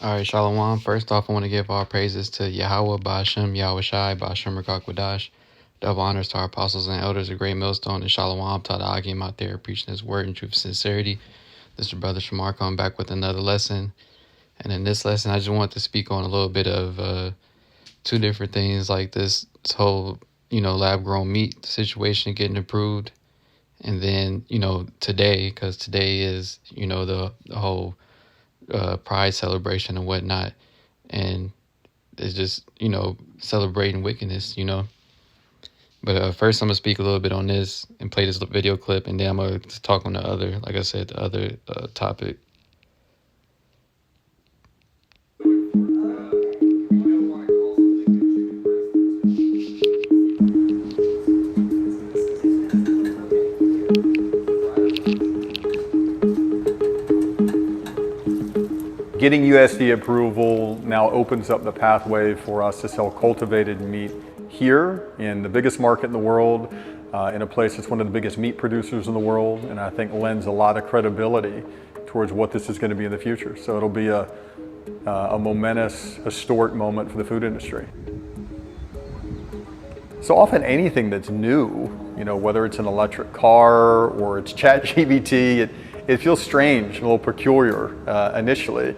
All right, Shalom. First off, I want to give all praises to Yahweh, Ba'ashem, Yahweh Shai, Ba'ashem, Rakakwadash. Double honors to our apostles and elders, a great millstone, and Shalom to the Agim out there preaching his word in truth and sincerity. This is your brother Shamar coming back with another lesson. And in this lesson, I just want to speak on a little bit of two different things, like this whole, lab-grown meat situation getting approved. And then, today, because today is, the whole pride celebration and whatnot, and it's just celebrating wickedness. But first I'm gonna speak a little bit on this and play this video clip, and then I'm gonna talk on the other, like I said, the other topic. Getting USDA approval now opens up the pathway for us to sell cultivated meat here in the biggest market in the world, in a place that's one of the biggest meat producers in the world, and I think lends a lot of credibility towards what this is going to be in the future. So it'll be a momentous, historic moment for the food industry. So often anything that's new, whether it's an electric car or it's ChatGPT, it feels strange, a little peculiar initially.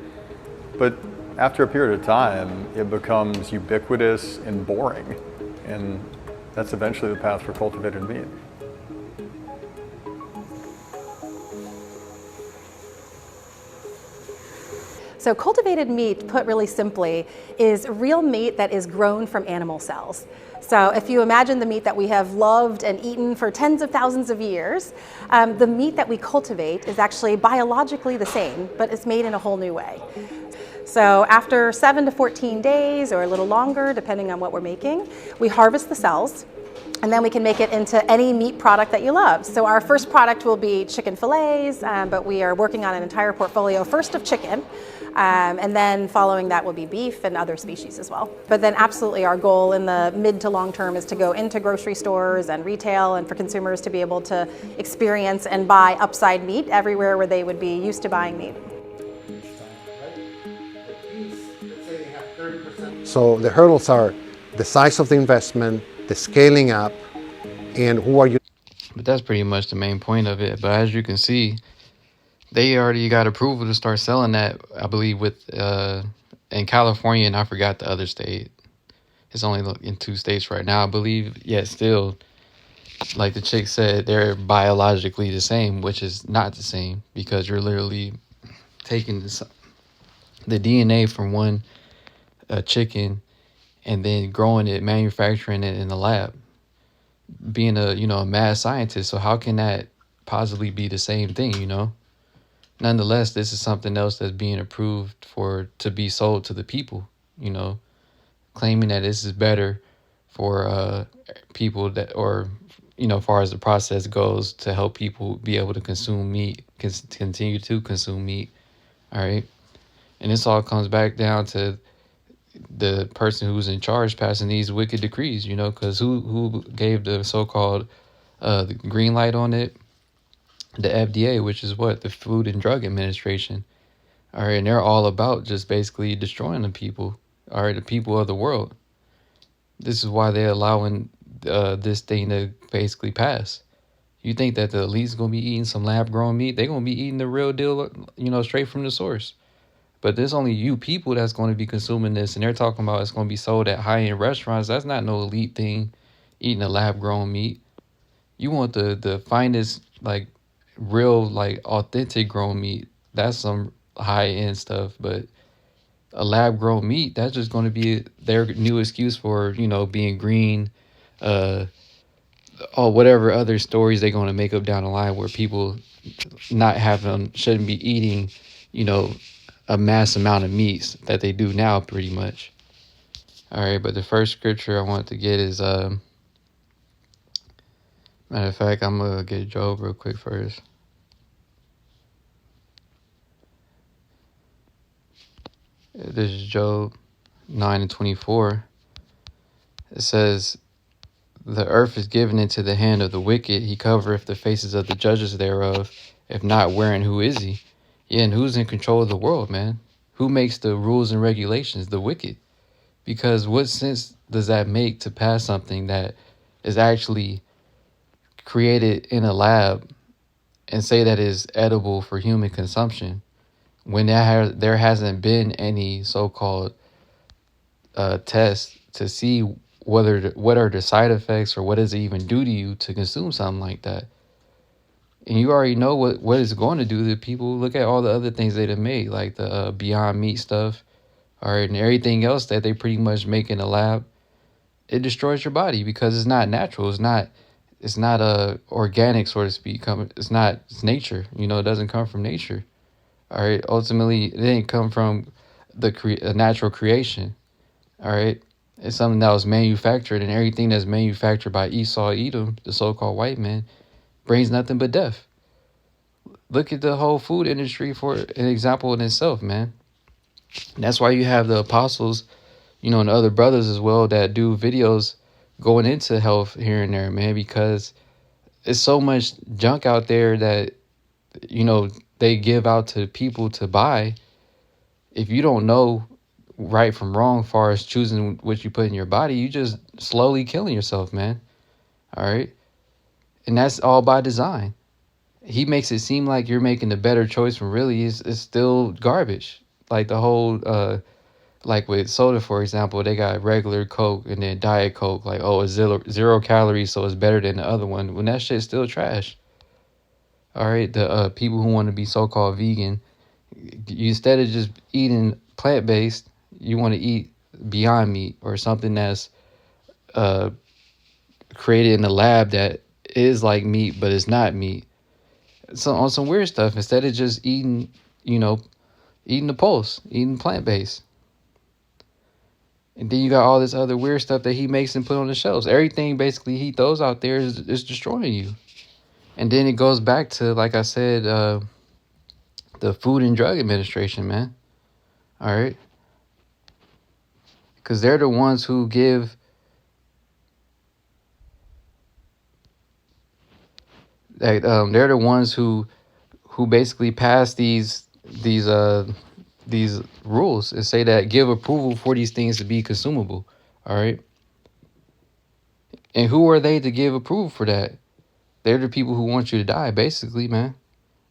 But after a period of time, it becomes ubiquitous and boring. And that's eventually the path for cultivated meat. So cultivated meat, put really simply, is real meat that is grown from animal cells. So if you imagine the meat that we have loved and eaten for tens of thousands of years, the meat that we cultivate is actually biologically the same, but it's made in a whole new way. So after 7 to 14 days or a little longer, depending on what we're making, we harvest the cells, and then we can make it into any meat product that you love. So our first product will be chicken fillets, but we are working on an entire portfolio, first of chicken, and then following that will be beef and other species as well. But then absolutely our goal in the mid to long term is to go into grocery stores and retail, and for consumers to be able to experience and buy upside meat everywhere where they would be used to buying meat. So the hurdles are the size of the investment, the scaling up, and who are you? But that's pretty much the main point of it. But as you can see, they already got approval to start selling that, I believe, with in California, and I forgot the other state. It's only in 2 states right now, I believe. Yet still, like the chick said, they're biologically the same, which is not the same, because you're literally taking the DNA from one chicken and then growing it, manufacturing it in the lab, being a mad scientist. So how can that possibly be the same thing? Nonetheless, this is something else that's being approved to be sold to the people, claiming that this is better for people that, or as far as the process goes, to help people be able to consume meat, continue to consume meat. All right. And this all comes back down to the person who's in charge passing these wicked decrees, because who gave the so-called the green light on it? The FDA, which is what? The Food and Drug Administration. All right, and they're all about just basically destroying the people, all right, the people of the world. This is why they're allowing this thing to basically pass. You think that the elite's going to be eating some lab-grown meat? They're going to be eating the real deal, straight from the source. But there's only you people that's going to be consuming this, and they're talking about it's going to be sold at high-end restaurants. That's not no elite thing, eating a lab-grown meat. You want the finest, like, real, like, authentic grown meat. That's some high-end stuff. But a lab-grown meat, that's just going to be their new excuse for, being green, or whatever other stories they're going to make up down the line where people shouldn't be eating, a mass amount of meats that they do now, pretty much. All right, but the first scripture I want to get is, matter of fact, I'm going to get Job real quick first. This is Job 9:24. It says, "The earth is given into the hand of the wicked. He covereth the faces of the judges thereof. If not, wherein who is he?" Yeah, and who's in control of the world, man? Who makes the rules and regulations? The wicked. Because what sense does that make to pass something that is actually created in a lab and say that is edible for human consumption when there hasn't been any so-called test to see what are the side effects or what does it even do to you to consume something like that? And you already know what it's going to do to people. Look at all the other things they've made, like the Beyond Meat stuff, all right, and everything else that they pretty much make in the lab. It destroys your body because it's not natural. It's not organic, so to speak. It's nature. You know, it doesn't come from nature. All right. Ultimately, it didn't come from a natural creation. All right. It's something that was manufactured, and everything that's manufactured by Esau, Edom, the so-called white man, brings nothing but death. Look at the whole food industry for an example in itself, man. And that's why you have the apostles, you know, and other brothers as well that do videos going into health here and there, man, because it's so much junk out there that, you know, they give out to people to buy. If you don't know right from wrong as far as choosing what you put in your body, you just slowly killing yourself, man. All right. And that's all by design. He makes it seem like you're making the better choice when really it's still garbage. Like the whole like with soda, for example, they got regular Coke and then Diet Coke, like, oh, it's zero calories, so it's better than the other one, when that shit's still trash. All right, the people who want to be so-called vegan, you, instead of just eating plant-based, you want to eat Beyond Meat or something that's uh, created in the lab that is like meat, but it's not meat. So on some weird stuff, instead of just eating, you know, eating the pulse, eating plant-based. And then you got all this other weird stuff that he makes and put on the shelves. Everything basically he throws out there is destroying you. And then it goes back to, like I said, the Food and Drug Administration, man. All right. Because they're the ones who give they're the ones who basically pass these rules and say that give approval for these things to be consumable. All right. And who are they to give approval for that? They're the people who want you to die, basically, man.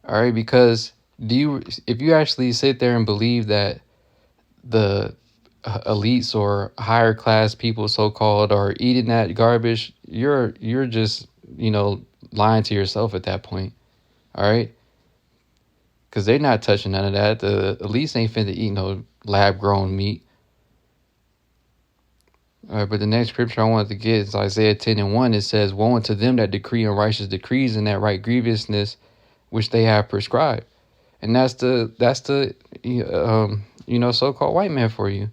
All right, because if you actually sit there and believe that the elites or higher class people, so-called, are eating that garbage, you're just, you know, lying to yourself at that point. All right, because they're not touching none of that. The elites ain't finna eat no lab-grown meat. All right, but the next scripture I wanted to get is Isaiah 10:1. It says, "Woe unto them that decree unrighteous decrees and that write grievousness which they have prescribed." And that's the you know, so-called white man for you.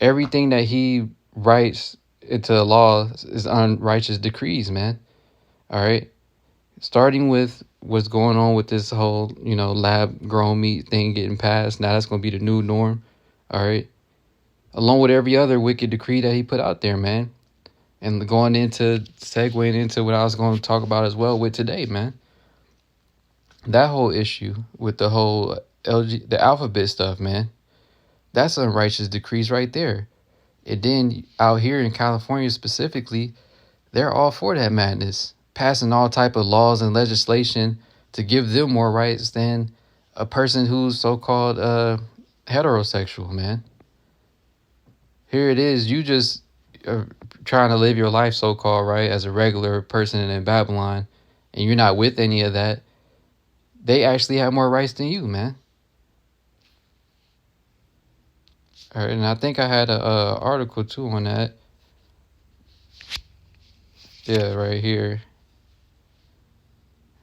Everything that he writes into the law is unrighteous decrees, man. All right, starting with what's going on with this whole, you know, lab-grown meat thing getting passed. Now that's going to be the new norm. All right. Along with every other wicked decree that he put out there, man. And segueing into what I was going to talk about as well with today, man. That whole issue with the whole the alphabet stuff, man. That's unrighteous decrees right there. And then out here in California specifically, they're all for that madness, passing all type of laws and legislation to give them more rights than a person who's so-called heterosexual, man. Here it is, you just are trying to live your life, so-called, right, as a regular person in Babylon, and you're not with any of that. They actually have more rights than you, man. All right, and I think I had a article too on that. Yeah, right here.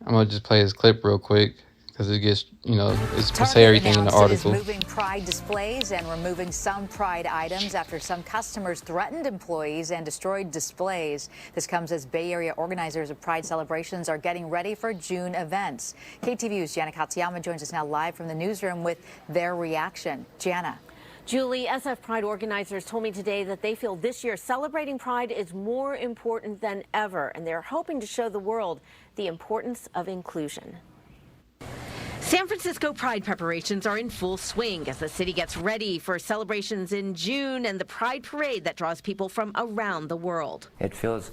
I'm gonna just play this clip real quick because it gets, you know, it's say everything in the article. Target is moving Pride displays and removing some Pride items after some customers threatened employees and destroyed displays. This comes as Bay Area organizers of Pride celebrations are getting ready for June events. KTVU's Jana Katsuyama joins us now live from the newsroom with their reaction. Jana. Julie, SF Pride organizers told me today that they feel this year celebrating Pride is more important than ever, and they're hoping to show the world the importance of inclusion. San Francisco Pride preparations are in full swing as the city gets ready for celebrations in June and the Pride Parade that draws people from around the world. It feels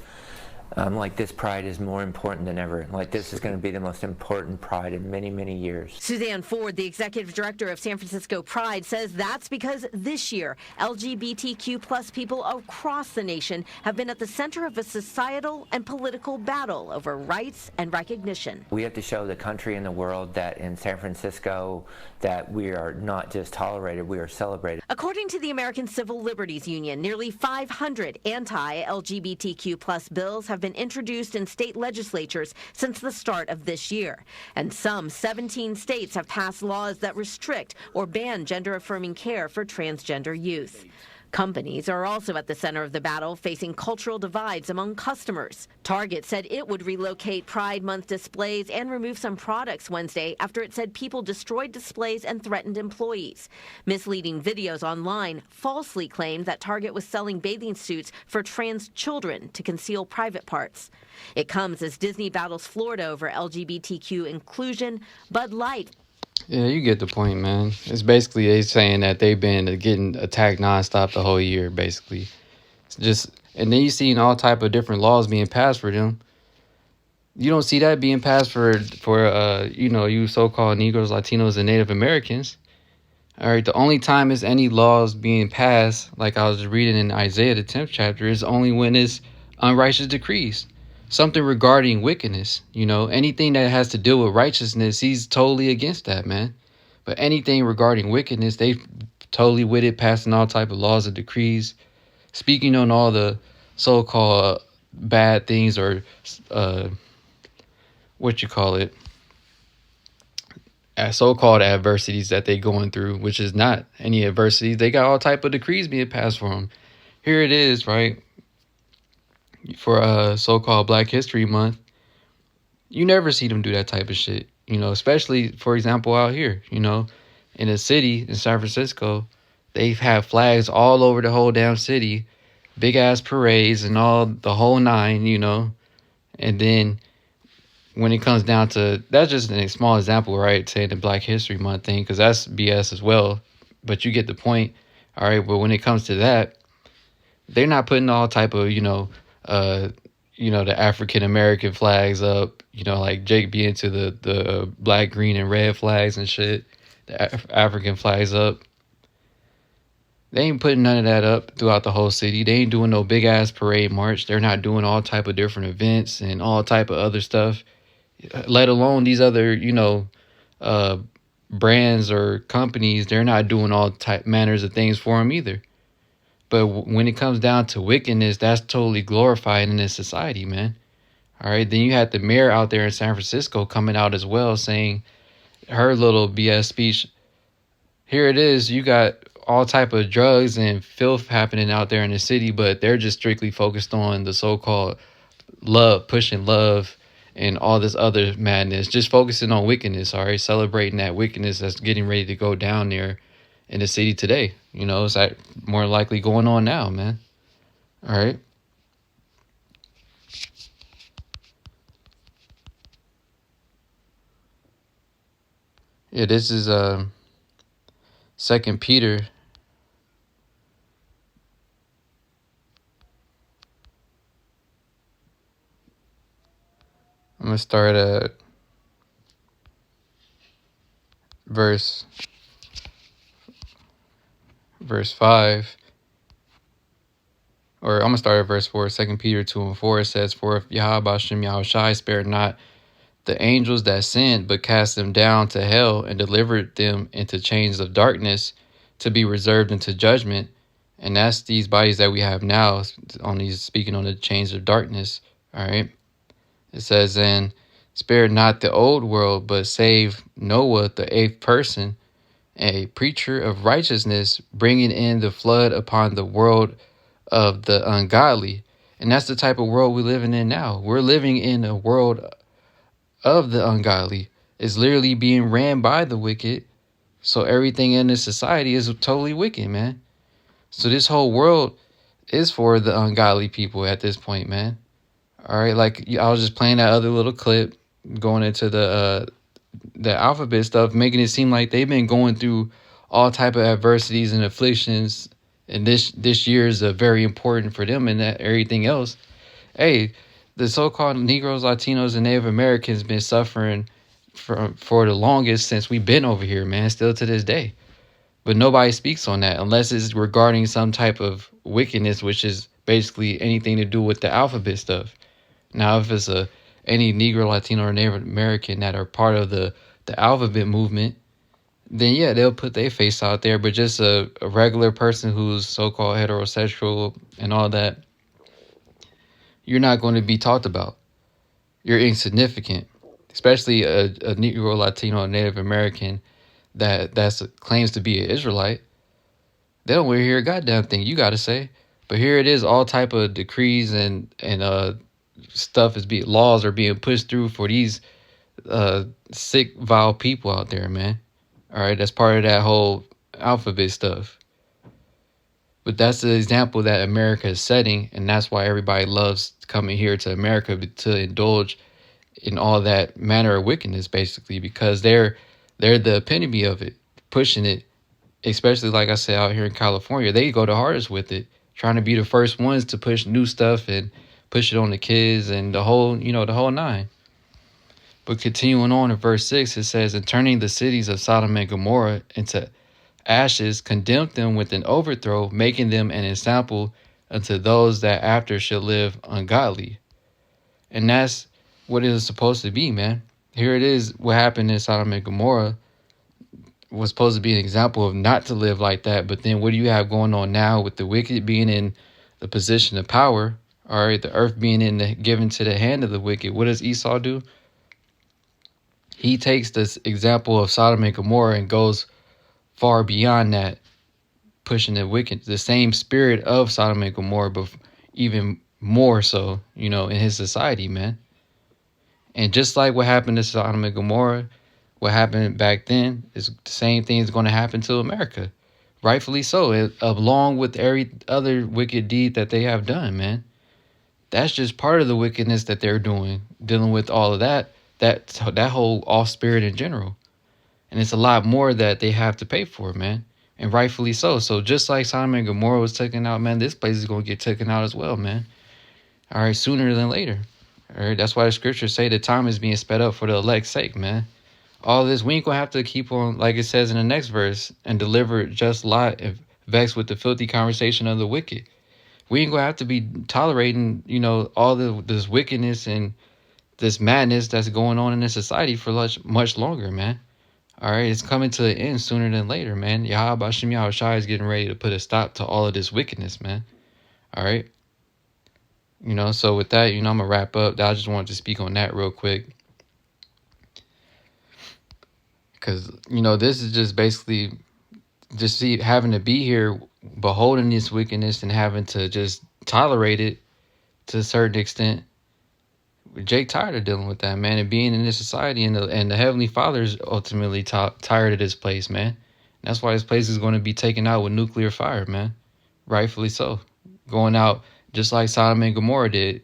like this Pride is more important than ever. Like this is going to be the most important Pride in many, many years. Suzanne Ford, the executive director of San Francisco Pride, says that's because this year, LGBTQ plus people across the nation have been at the center of a societal and political battle over rights and recognition. We have to show the country and the world that in San Francisco that we are not just tolerated, we are celebrated. According to the American Civil Liberties Union, nearly 500 anti-LGBTQ plus bills have been introduced in state legislatures since the start of this year. And some 17 states have passed laws that restrict or ban gender-affirming care for transgender youth. Companies are also at the center of the battle, facing cultural divides among customers. Target said it would relocate Pride Month displays and remove some products Wednesday after it said people destroyed displays and threatened employees. Misleading videos online falsely claimed that Target was selling bathing suits for trans children to conceal private parts. It comes as Disney battles Florida over LGBTQ inclusion. Bud Light. Yeah, you get the point, man. It's basically they saying that they've been getting attacked nonstop the whole year, basically. It's just, and then you seen all type of different laws being passed for them. You don't see that being passed for you so-called Negroes, Latinos, and Native Americans. All right, the only time is any laws being passed, like I was reading in Isaiah, the 10th chapter, is only when it's unrighteous decrees. Something regarding wickedness, anything that has to do with righteousness, he's totally against that, man. But anything regarding wickedness, they totally with it, passing all type of laws and decrees, speaking on all the so-called bad things or so-called adversities that they going through, which is not any adversity. They got all type of decrees being passed for them. Here it is, right? For so-called Black History Month, you never see them do that type of shit, especially, for example, out here, in a city in San Francisco, they've had flags all over the whole damn city, big ass parades and all the whole nine, and then when it comes down to, that's just a small example, right, saying the Black History Month thing, because that's BS as well, but you get the point. All right, but when it comes to that, they're not putting all type of, the African American flags up, like Jake be into the black, green, and red flags and shit, the African flags up. They ain't putting none of that up throughout the whole city. They ain't doing no big ass parade march. They're not doing all type of different events and all type of other stuff, let alone these other, brands or companies. They're not doing all type manners of things for them either. But when it comes down to wickedness, that's totally glorified in this society, man. All right. Then you had the mayor out there in San Francisco coming out as well, saying her little BS speech. Here it is. You got all type of drugs and filth happening out there in the city, but they're just strictly focused on the so-called love, pushing love and all this other madness, just focusing on wickedness. All right. Celebrating that wickedness that's getting ready to go down there in the city today. It's like more likely going on now, man. All right. Yeah, this is 2 Peter. I'm gonna start at verse 5, or I'm going to start at verse 4. 2 Peter 2:4, it says, "For if Yahweh Hashem Yahushai spared not the angels that sinned, but cast them down to hell and delivered them into chains of darkness to be reserved unto judgment." And that's these bodies that we have now, on these, speaking on the chains of darkness. All right. It says, "And spared not the old world, but saved Noah, the 8th person, a preacher of righteousness, bringing in the flood upon the world of the ungodly." And that's the type of world we're living in now. We're living in a world of the ungodly. It's literally being ran by the wicked. So everything in this society is totally wicked, man. So this whole world is for the ungodly people at this point, man. All right, like I was just playing that other little clip, going into the the alphabet stuff, making it seem like they've been going through all type of adversities and afflictions, and this year is very important for them, and that everything else. Hey, the so-called Negroes, Latinos, and Native Americans been suffering for the longest since we've been over here, man, still to this day. But nobody speaks on that unless it's regarding some type of wickedness, which is basically anything to do with the alphabet stuff. Now, if it's any Negro, Latino, or Native American that are part of the alphabet movement, then yeah, they'll put their face out there. But just a regular person who's so-called heterosexual and all that, you're not going to be talked about. You're insignificant, especially a Negro, Latino, Native American that's claims to be an Israelite. They don't want to hear a goddamn thing you got to say. But here it is, all type of decrees and stuff laws are being pushed through for these sick, vile people out there, man. All right, that's part of that whole alphabet stuff. But that's the example that America is setting, and that's why everybody loves coming here to America to indulge in all that manner of wickedness, basically, because they're the epitome of it, pushing it. Especially, like I said, out here in California, they go the hardest with it, trying to be the first ones to push new stuff and push it on the kids and the whole nine. But continuing on in verse 6, it says, "And turning the cities of Sodom and Gomorrah into ashes, condemned them with an overthrow, making them an example unto those that after shall live ungodly." And that's what it is supposed to be, man. Here it is, what happened in Sodom and Gomorrah was supposed to be an example of not to live like that. But then what do you have going on now with the wicked being in the position of power? All right, the earth being given to the hand of the wicked. What does Esau do? He takes this example of Sodom and Gomorrah and goes far beyond that, pushing the wicked, the same spirit of Sodom and Gomorrah, but even more so, in his society, man. And just like what happened to Sodom and Gomorrah, what happened back then is the same thing is going to happen to America. Rightfully so, along with every other wicked deed that they have done, man. That's just part of the wickedness that they're doing, dealing with all of that whole off spirit in general. And it's a lot more that they have to pay for, man. And rightfully so. So just like Sodom and Gomorrah was taken out, man, this place is going to get taken out as well, man. All right, sooner than later. All right, that's why the scriptures say the time is being sped up for the elect's sake, man. All this, we ain't going to have to keep on, like it says in the next verse, and deliver just lot and vex with the filthy conversation of the wicked. We ain't going to have to be tolerating, all this wickedness and this madness that's going on in this society for much longer, man. All right, it's coming to an end sooner than later, man. Yahweh Hashem Yahushai is getting ready to put a stop to all of this wickedness, man. All right. So with that, I'm going to wrap up. I just wanted to speak on that real quick. Because, this is just basically having to be here, beholding this wickedness and having to just tolerate it to a certain extent. Jake tired of dealing with that, man, and being in this society, and the Heavenly Father is ultimately tired of this place, man. And that's why this place is going to be taken out with nuclear fire, man. Rightfully so. Going out just like Sodom and Gomorrah did.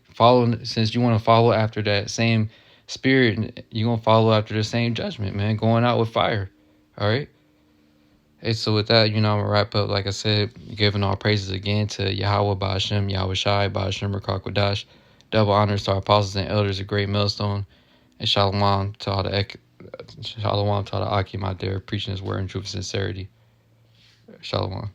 Since you want to follow after that same spirit, you're going to follow after the same judgment, man. Going out with fire. All right? Hey, so with that, I'm going to wrap up. Like I said, giving all praises again to Yahweh Ba'ashem, Yahweh Shai, Ba'ashem Rakakwadash. Double honors to our apostles and elders, a great millstone. And shalom to all the Akim out there preaching his word in truth and sincerity. Shalom.